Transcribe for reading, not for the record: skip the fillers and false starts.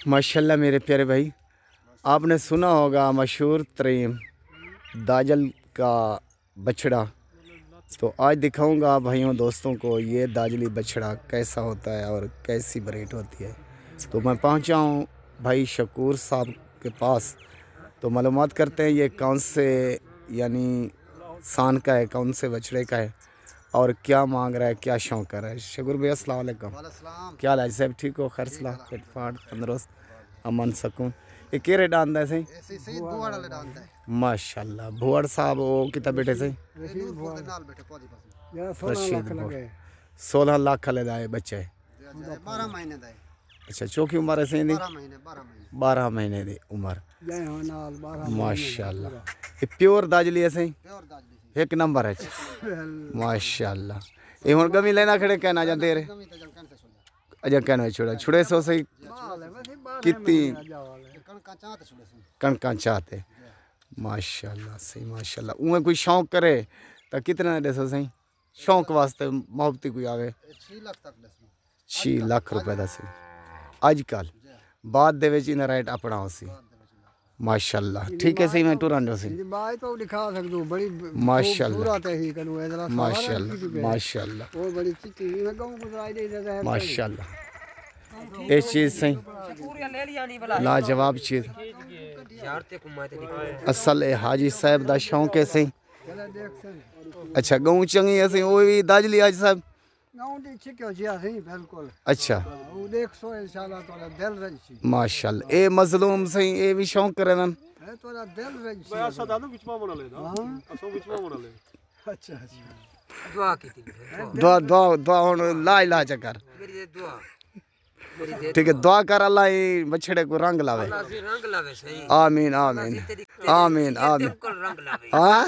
माशाल्लाह मेरे प्यारे भाई, आपने सुना होगा मशहूर तरीन दाजल का बछड़ा। तो आज दिखाऊंगा भाइयों दोस्तों को ये दाजली बछड़ा कैसा होता है और कैसी ब्रीड होती है। तो मैं पहुंचा हूं भाई शकूर साहब के पास। तो मालूमात करते हैं ये कौन से यानी सान का है, कौन से बछड़े का है और क्या मांग रहा है, क्या शौक कर रहा है। शकूर भाई अस्सलाम वालेकुम, क्या हाल है साहब? ठीक हो? खरसला फिटफाट तंदुरुस्त अमन सकून। ये क्या रेट आंदा है सही? माशाल्लाह भुआड़ साहब वो कितना बेटे से? 16 लाख ले दाए बच्चे 12 महीने दा। अच्छा चौकी उम्र है सही? 12 महीने दी उम्र माशाल्लाह। ये प्योर दाजली है सही? एक नंबर है माशाल्लाह। ये हुन गमी लेना खड़े कहना जाते रे अजा कहना छोड़ा छुड़े सो सही कितनी कणका चाहते माशाल्लाह सही माशाल्लाह। उमें कोई शौक करे तो कितना दे सो सही शौक वास्ते मोहब्बती कोई आवे 6 लाख रुपए दा सी अजकल बाद दे विच इना रेट अपना हो सी माशाल्लाह। ठीक है सही मैं टुरान जो सी माशाल्लाह माशाल्लाह माशाल्लाह माशाल्लाह। ये चीज़ सही लाजवाब चीज़ असल है हाजी साहब दा शौक है सही। अच्छा गऊ चंगी है सही वो भी दाजली आज साहब अच्छा माशाल्लाह। ए मजलूम सही ए भी शौक करे नन दुआ दुआ दुआ हुन ला इलाज कर। ठीक है दुआ कर अल्लाह ये बछड़े को रंग लावे आमीन आमीन आमीन आमीन। हाँ